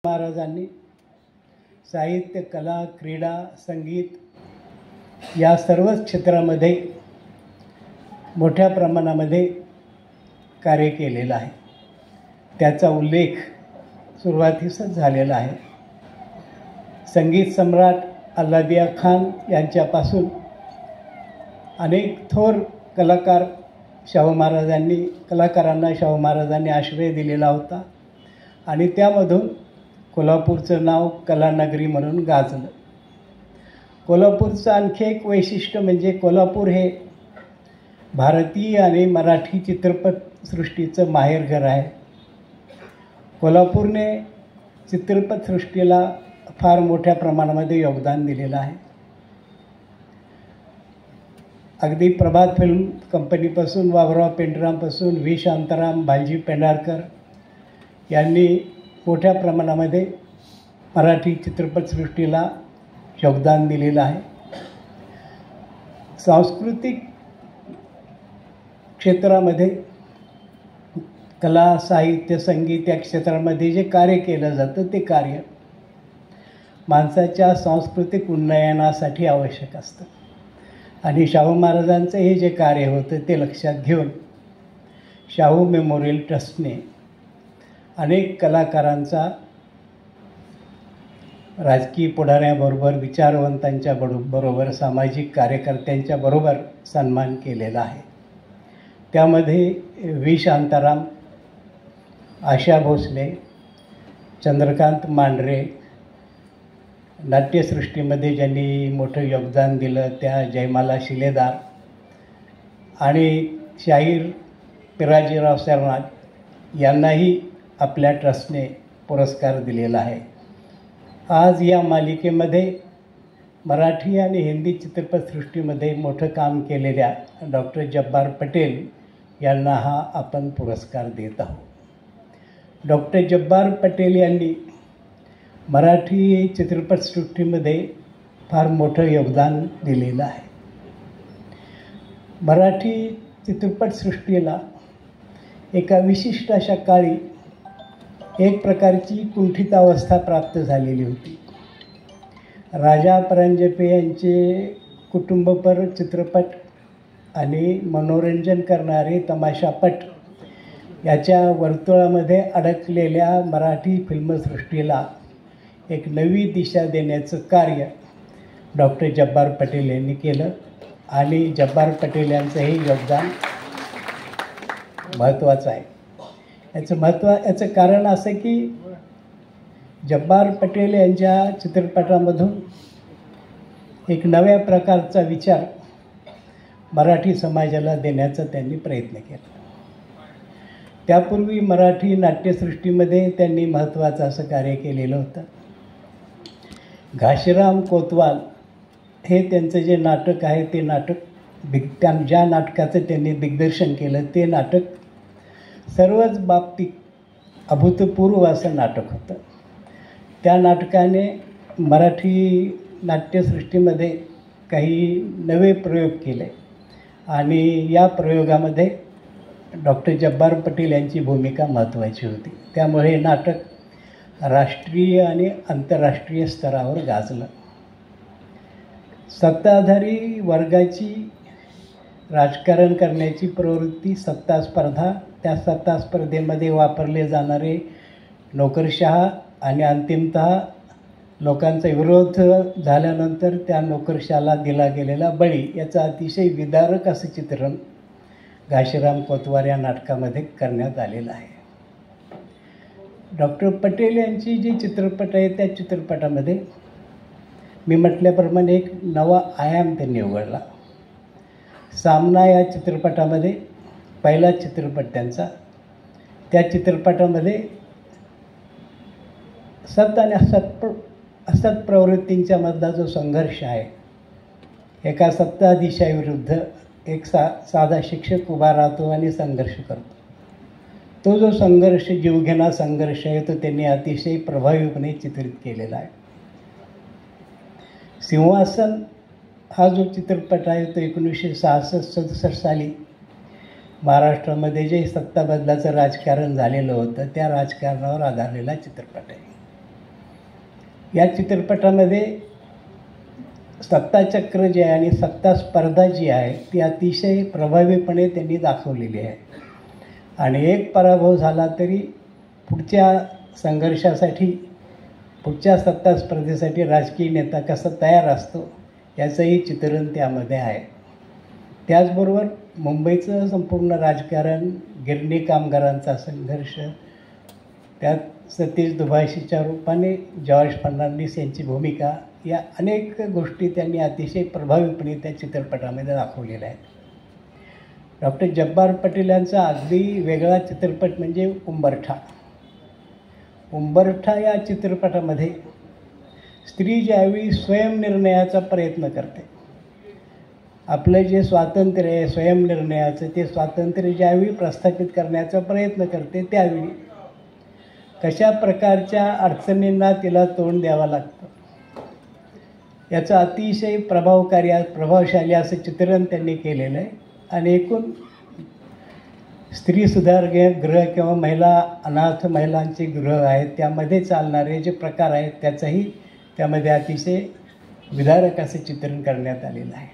महाराजांनी साहित्य, कला, क्रीडा, संगीत या सर्वच क्षेत्रामध्ये मोठ्या प्रमाणामध्ये कार्य केलेलं आहे. त्याचा उल्लेख सुरुवातीसच झालेला आहे. संगीत सम्राट अल्लादिया खान यांच्यापासून अनेक थोर कलाकारांना शाहू महाराजांनी आश्रय दिलेला होता आणि त्यामधून कोल्हापूरचं नाव कलानगरी म्हणून गाजलं. कोल्हापूरचं आणखी एक वैशिष्ट्य म्हणजे कोल्हापूर हे भारतीय आणि मराठी चित्रपटसृष्टीचं माहेरघर आहे. कोल्हापूरने चित्रपटसृष्टीला फार मोठ्या प्रमाणामध्ये योगदान दिलेलं आहे. अगदी प्रभात फिल्म कंपनीपासून बाबुराव पेंडरामपासून व्ही शांताराम, भालजी पेंढारकर यांनी मोठ्या प्रमाणामध्ये मराठी चित्रपटसृष्टीला योगदान दिलेलं आहे. सांस्कृतिक क्षेत्रामध्ये कला, साहित्य, संगीत या क्षेत्रामध्ये जे कार्य केलं जातं ते कार्य माणसाच्या सांस्कृतिक उन्नयनासाठी आवश्यक असतं आणि शाहू महाराजांचं हे जे कार्य होतं ते लक्षात घेऊन शाहू मेमोरियल ट्रस्टने अनेक कलाकारांचा राजकीय पुढाऱ्याबरोबर, विचारवंतांच्या बरोबर, सामाजिक कार्यकर्त्यांच्या बरोबर सन्मान केलेला आहे. त्यामध्ये व्ही शांताराम, आशा भोसले, चंद्रकांत मांढरे, नाट्यसृष्टीमध्ये ज्यांनी मोठं योगदान दिलं त्या जयमाला शिलेदार आणि शाहीर पिराजीराव सरनाथ यांनाही आपल्या ट्रस्टने पुरस्कार दिलेला आहे. आज या मालिकेमध्ये मराठी आणि हिंदी चित्रपटसृष्टीमध्ये मोठं काम केलेल्या डॉक्टर जब्बार पटेल यांना हा आपण पुरस्कार देत आहोत. डॉक्टर जब्बार पटेल यांनी मराठी चित्रपटसृष्टीमध्ये फार मोठं योगदान दिलेलं आहे. मराठी चित्रपटसृष्टीला एका विशिष्ट अशा काळी एक प्रकारची कुंठित अवस्था प्राप्त झालेली होती. राजा परांजपे यांचे कुटुंबपर चित्रपट आणि मनोरंजन करणारे तमाशापट याच्या वर्तुळामध्ये अडकलेल्या मराठी फिल्मसृष्टीला एक नवी दिशा देण्याचं कार्य डॉक्टर जब्बार पटेल यांनी केलं आणि जब्बार पटेल यांचं हे योगदान महत्त्वाचं आहे. याचं कारण असं की जब्बार पटेल यांच्या चित्रपटामधून एक नव्या प्रकारचा विचार मराठी समाजाला देण्याचा त्यांनी प्रयत्न केला. त्यापूर्वी मराठी नाट्यसृष्टीमध्ये त्यांनी महत्त्वाचं असं कार्य केलेलं होतं. घाशीराम कोतवाल हे त्यांचं जे नाटक आहे ते नाटक ज्या नाटकाचं त्यांनी दिग्दर्शन केलं ते नाटक सर्वच बाबतीत अभूतपूर्व असं नाटक होतं. त्या नाटकाने मराठी नाट्यसृष्टीमध्ये काही नवे प्रयोग केले आणि या प्रयोगामध्ये डॉक्टर जब्बार पटेल यांची भूमिका महत्त्वाची होती. त्यामुळे हे नाटक राष्ट्रीय आणि आंतरराष्ट्रीय स्तरावर गाजलं. सत्ताधारी वर्गाची राजकारण करण्याची प्रवृत्ती, सत्ता स्पर्धा, त्या सत्ता स्पर्धेमध्ये वापरले जाणारे नोकरशहा आणि अंतिमतः लोकांचा विरोध झाल्यानंतर त्या नोकरशाला दिला गेलेला बळी याचं अतिशय विदारक असं चित्रण घाशीराम कोतवाल या नाटकामध्ये करण्यात आलेलं आहे. डॉक्टर पटेल यांची जी चित्रपट आहे त्या चित्रपटामध्ये मी म्हटल्याप्रमाणे एक नवा आयाम त्यांनी उघडला. सामना या चित्रपटामध्ये पहिला चित्रपट त्यांचा, त्या चित्रपटामध्ये सत आणि असत प्रवृत्तींच्या मधला जो संघर्ष आहे, एका सत्ताधीशाविरुद्ध एक साधा शिक्षक उभा राहतो आणि संघर्ष करतो. तो जो संघर्ष, जीवघेणा संघर्ष आहे, तो त्यांनी अतिशय प्रभावीपणे चित्रित केलेला आहे. सिंहासन हा जो चित्रपट आहे तो 1966-67 साली महाराष्ट्रामध्ये जे सत्ताबदलाचं राजकारण झालेलं होतं त्या राजकारणावर आधारलेला चित्रपट आहे. या चित्रपटामध्ये सत्ताचक्र जे आहे आणि सत्ता स्पर्धा जी आहे ती अतिशय प्रभावीपणे त्यांनी दाखवलेली आहे. आणि एक पराभव झाला तरी पुढच्या संघर्षासाठी, पुढच्या सत्ता स्पर्धेसाठी राजकीय नेता कसा तयार असतो याचंही चित्रण त्यामध्ये आहे. त्याचबरोबर मुंबईचं संपूर्ण राजकारण, गिरणी कामगारांचा संघर्ष, त्यात सतीश दुभाषीच्या रूपाने जॉर्ज फर्नांडिस यांची भूमिका, या अनेक गोष्टी त्यांनी अतिशय प्रभावीपणे त्या चित्रपटामध्ये दाखवलेल्या आहेत. डॉक्टर जब्बार पटेल यांचा अगदी वेगळा चित्रपट म्हणजे उंबरठा. उंबरठा या चित्रपटामध्ये स्त्री ज्यावेळी स्वयंनिर्णयाचा प्रयत्न करते, आपलं जे स्वातंत्र्य आहे स्वयंनिर्णयाचं, ते स्वातंत्र्य ज्यावेळी प्रस्थापित करण्याचा प्रयत्न करते त्यावेळी कशा प्रकारच्या अडचणींना तिला तोंड द्यावं लागतं याचं अतिशय प्रभावशाली असं चित्रण त्यांनी केलेलं आहे. आणि एकूण स्त्री सुधारगृह किंवा अनाथ महिलांचे गृह आहेत त्यामध्ये चालणारे जे प्रकार आहेत त्याचंही त्यामध्ये अतिशय विदारक असं चित्रण करण्यात आलेलं आहे.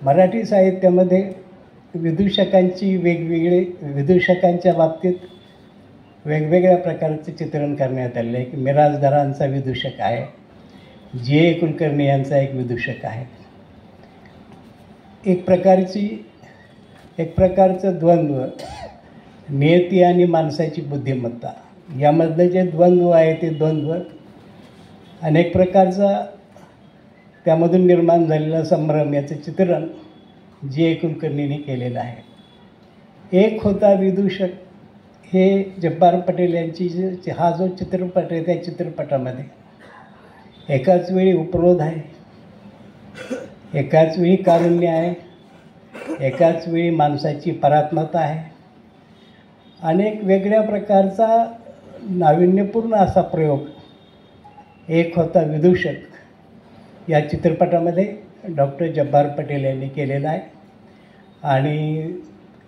मराठी साहित्यामध्ये विदूषकांच्या बाबतीत वेगवेगळ्या प्रकारचे चित्रण करण्यात आलेलं आहे की मिरासदारांचा विदूषक आहे, J.A. कुलकर्णी यांचा एक विदूषक आहे. एक प्रकारचं द्वंद्व, नियती आणि माणसाची बुद्धिमत्ता यामधलं जे द्वंद्व आहे ते द्वंद्व अनेक प्रकारचा त्यामधून निर्माण झालेला संभ्रम याचं चित्रण J.A. कुलकर्णींनी केलेलं आहे. एक होता विदूषक हे जब्बार पटेल यांची हा जो चित्रपट आहे त्या चित्रपटामध्ये एकाच वेळी उपरोध आहे, एकाच वेळी कारुण्य आहे, एकाच वेळी माणसाची परात्मता आहे. अनेक वेगळ्या प्रकारचा नाविन्यपूर्ण असा प्रयोग एक होता विदूषक या चित्रपटामध्ये डॉक्टर जब्बार पटेल यांनी केलेला आहे. आणि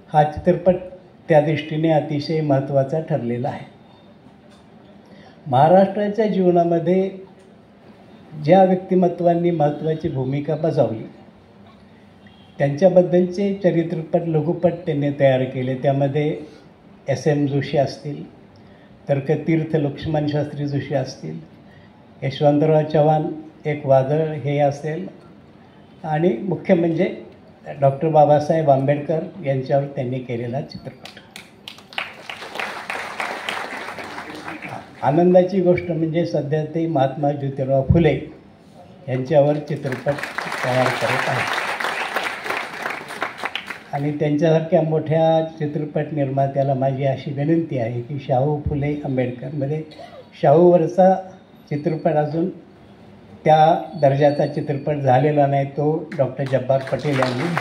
हा चित्रपट त्या दृष्टीने अतिशय महत्त्वाचा ठरलेला आहे. महाराष्ट्राच्या जीवनामध्ये ज्या व्यक्तिमत्वांनी महत्त्वाची भूमिका बजावली त्यांच्याबद्दलचे चरित्रपट, लघुपट त्यांनी तयार केले. त्यामध्ये S.M. जोशी असतील, तर्कतीर्थ लक्ष्मणशास्त्री जोशी असतील, यशवंतराव चव्हाण एक वादळ हे असेल, आणि मुख्य म्हणजे डॉक्टर बाबासाहेब आंबेडकर यांच्यावर त्यांनी केलेला चित्रपट. आनंदाची गोष्ट म्हणजे सध्या ते महात्मा ज्योतिराव फुले यांच्यावर चित्रपट तयार करत आहेत. आणि त्यांच्यासारख्या मोठ्या चित्रपट निर्मात्याला माझी अशी विनंती आहे की शाहू फुले आंबेडकरमध्ये शाहूवरचा चित्रपट अजून त्या दर्जाचा चित्रपट झालेला नाही, तो डॉक्टर जब्बार पटेल यांनी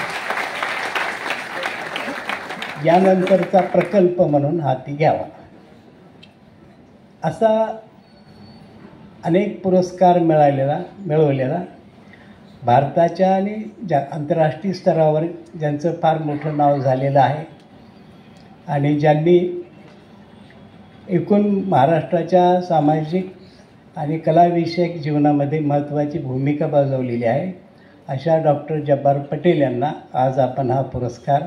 यानंतरचा प्रकल्प म्हणून हाती घ्यावा. असा अनेक पुरस्कार मिळवलेला भारताच्या आणि आंतरराष्ट्रीय स्तरावर ज्यांचं फार मोठं नाव झालेलं आहे आणि ज्यांनी एकूण महाराष्ट्राच्या सामाजिक आणि कलाविषयक जीवनामध्ये महत्त्वाची भूमिका बजावलेली आहे अशा डॉक्टर जब्बार पटेल यांना आज आपण हा पुरस्कार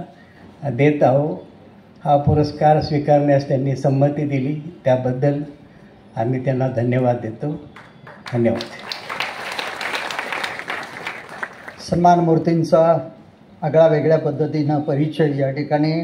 देत आहोत. हा पुरस्कार स्वीकारण्यास त्यांनी संमती दिली त्याबद्दल आम्ही त्यांना धन्यवाद देतो. धन्यवाद. सन्मान मूर्तींचा आगळा वेगळ्या पद्धतीनं परिचय या ठिकाणी